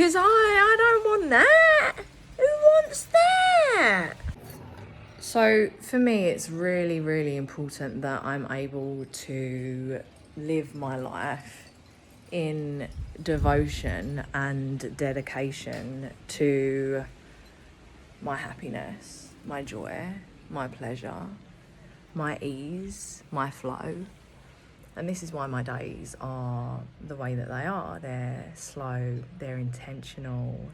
Because I don't want that. Who wants that? So for me, it's really, really important that I'm able to live my life in devotion and dedication to my happiness, my joy, my pleasure, my ease, my flow. And this is why my days are the way that they are. They're slow, they're intentional,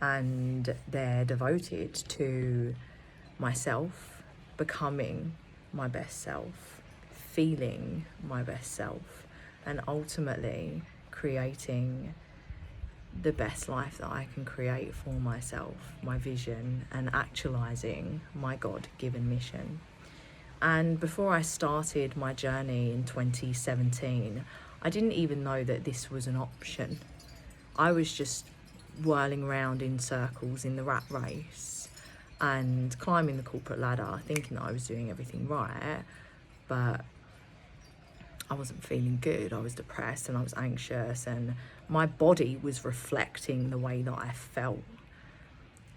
and they're devoted to myself, becoming my best self, feeling my best self, and ultimately creating the best life that I can create for myself, my vision, and actualizing my God-given mission. And before I started my journey in 2017, I didn't even know that this was an option. I was just whirling around in circles in the rat race and climbing the corporate ladder, thinking that I was doing everything right, but I wasn't feeling good. I was depressed and I was anxious, and my body was reflecting the way that I felt.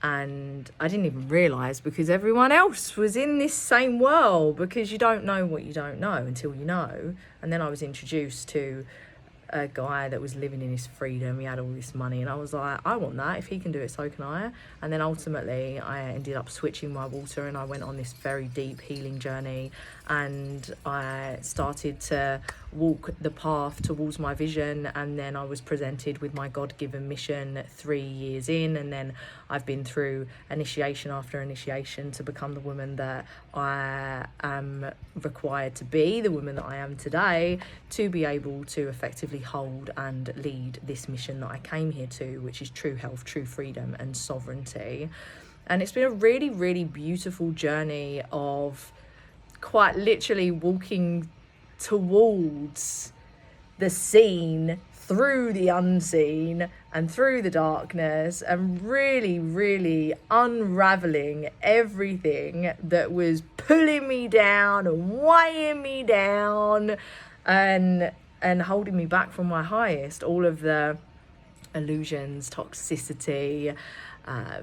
And I didn't even realise, because everyone else was in this same world, because you don't know what you don't know until you know. And then I was introduced to a guy that was living in his freedom. He had all this money, and I was like, I want that. If he can do it, so can I. And then ultimately I ended up switching my water, and I went on this very deep healing journey, and I started to walk the path towards my vision. And then I was presented with my God-given mission 3 years in, and then I've been through initiation after initiation to become the woman that I am required to be, the woman that I am today, to be able to effectively hold and lead this mission that I came here to, which is true health, true freedom, and sovereignty. And it's been a really, really beautiful journey of quite literally walking towards the seen, through the unseen, and through the darkness, and really, really unraveling everything that was pulling me down and weighing me down and holding me back from my highest. All of the illusions, toxicity,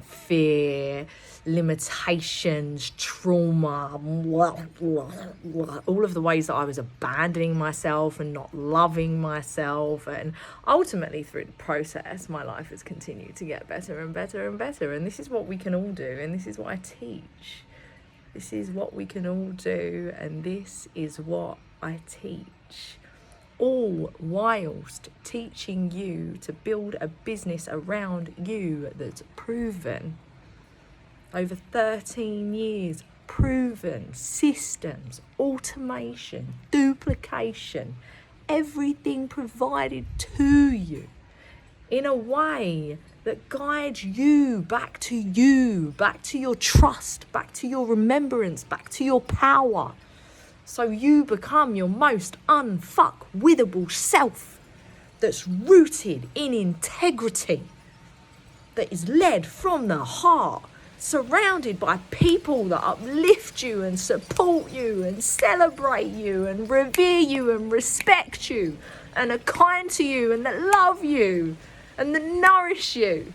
fear, limitations, trauma, all of the ways that I was abandoning myself and not loving myself. And ultimately, through the process, my life has continued to get better and better and better. And this is what we can all do, and this is what I teach. This is what we can all do, and this is what I teach. All whilst teaching you to build a business around you that's proven. Over 13 years, proven systems, automation, duplication, everything provided to you in a way that guides you, back to your trust, back to your remembrance, back to your power. So you become your most unfuck-withable self that's rooted in integrity, that is led from the heart, surrounded by people that uplift you and support you and celebrate you and revere you and respect you and are kind to you and that love you and that nourish you.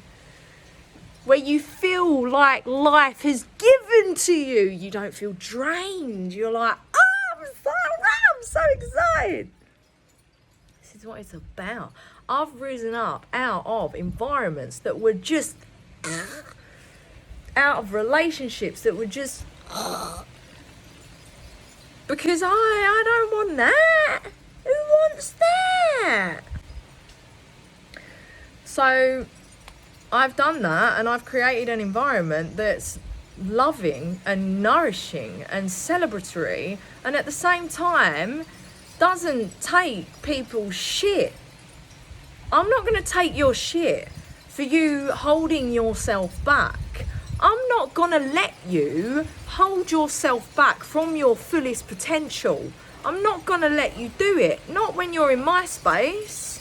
Where you feel like life has given to you. You don't feel drained. You're like, I'm so excited. This is what it's about. I've risen up out of environments that were just out of relationships that were just because I don't want that. Who wants that? So I've done that, and I've created an environment that's loving and nourishing and celebratory, and at the same time doesn't take people's shit. I'm not going to take your shit for you holding yourself back. I'm not going to let you hold yourself back from your fullest potential. I'm not going to let you do it. Not when you're in my space.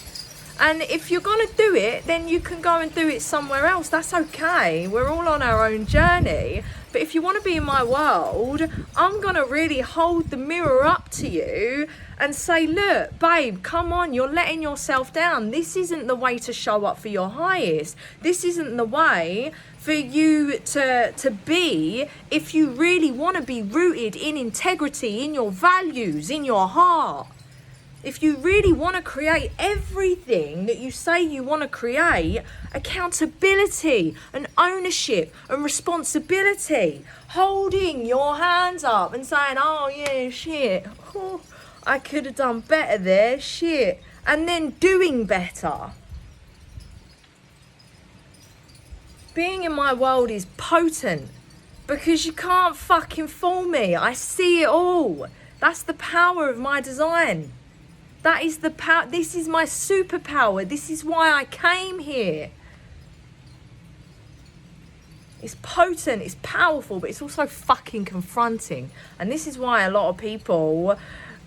And if you're going to do it, then you can go and do it somewhere else. That's okay. We're all on our own journey. But if you want to be in my world, I'm going to really hold the mirror up to you and say, look, babe, come on, you're letting yourself down. This isn't the way to show up for your highest. This isn't the way for you to be if you really want to be rooted in integrity, in your values, in your heart. If you really want to create everything that you say you want to create, accountability and ownership and responsibility, holding your hands up and saying, oh yeah, shit, oh, I could have done better there, shit, and then doing better. Being in my world is potent because you can't fucking fool me. I see it all. That's the power of my design. That is the power. This is my superpower. This is why I came here. It's potent, it's powerful, but it's also fucking confronting. And this is why a lot of people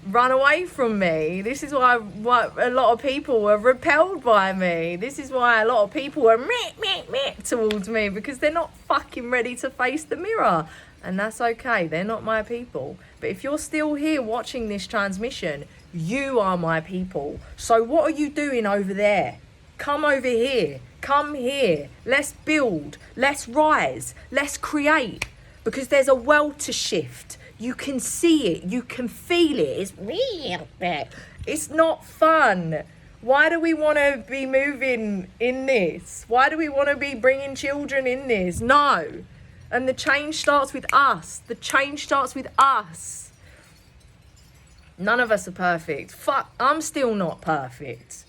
run away from me. This is why a lot of people are repelled by me. This is why a lot of people are meh towards me, because they're not fucking ready to face the mirror. And that's okay. They're not my people. But if you're still here watching this transmission, you are my people. So what are you doing over there? Come over here. Come here. Let's build. Let's rise. Let's create. Because there's a world to shift. You can see it. You can feel it. It's real. It's not fun. Why do we want to be moving in this? Why do we want to be bringing children in this? No. And the change starts with us. The change starts with us. None of us are perfect. Fuck, I'm still not perfect.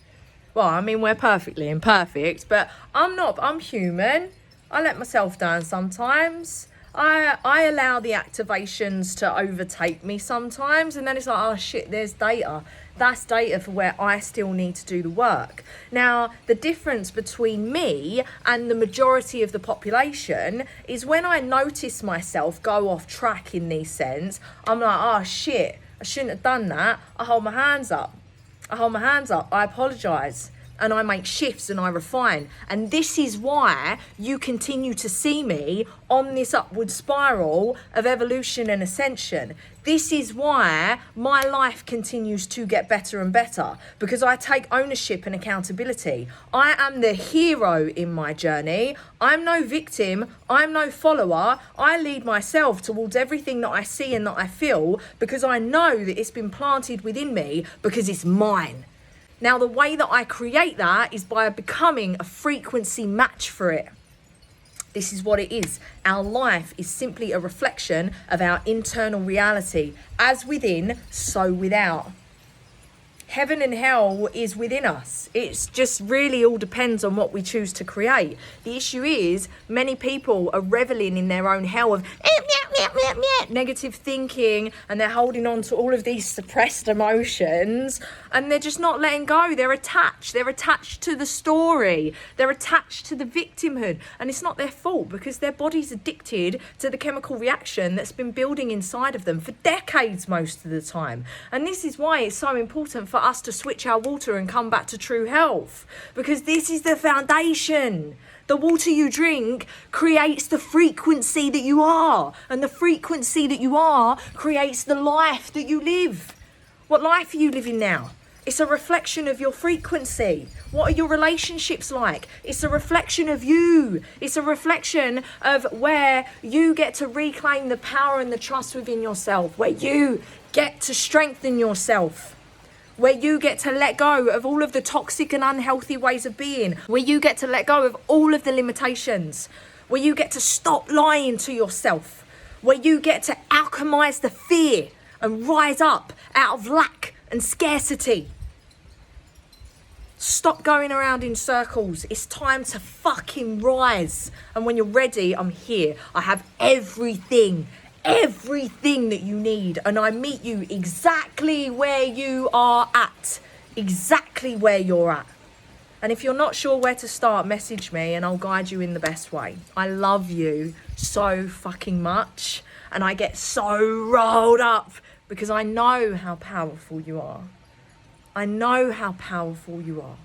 Well, I mean, we're perfectly imperfect, but I'm not. I'm human. I let myself down sometimes. I allow the activations to overtake me sometimes, and then it's like, oh shit, there's data. That's data for where I still need to do the work. Now, the difference between me and the majority of the population is when I notice myself go off track in these sense, I'm like, oh shit, I shouldn't have done that. I hold my hands up. I apologise. And I make shifts and I refine. And this is why you continue to see me on this upward spiral of evolution and ascension. This is why my life continues to get better and better, because I take ownership and accountability. I am the hero in my journey. I'm no victim. I'm no follower. I lead myself towards everything that I see and that I feel, because I know that it's been planted within me because it's mine. Now, the way that I create that is by becoming a frequency match for it. This is what it is. Our life is simply a reflection of our internal reality. As within, so without. Heaven and hell is within us. It's just really all depends on what we choose to create. The issue is many people are reveling in their own hell of negative thinking, and they're holding on to all of these suppressed emotions, and they're just not letting go. They're attached to the story, they're attached to the victimhood, and it's not their fault because their body's addicted to the chemical reaction that's been building inside of them for decades most of the time. And this is why it's so important for us to switch our water and come back to true health, because this is the foundation. The water you drink creates the frequency that you are, and the frequency that you are creates the life that you live. What life are you living now? It's a reflection of your frequency. What are your relationships like? It's a reflection of you. It's a reflection of where you get to reclaim the power and the trust within yourself, where you get to strengthen yourself, where you get to let go of all of the toxic and unhealthy ways of being, where you get to let go of all of the limitations, where you get to stop lying to yourself, where you get to alchemize the fear and rise up out of lack and scarcity. Stop going around in circles. It's time to fucking rise. And when you're ready, I'm here. I have everything that you need, and I meet you exactly where you are at, exactly where you're at. And if you're not sure where to start, message me and I'll guide you in the best way. I love you so fucking much, and I get so rolled up because I know how powerful you are. I know how powerful you are.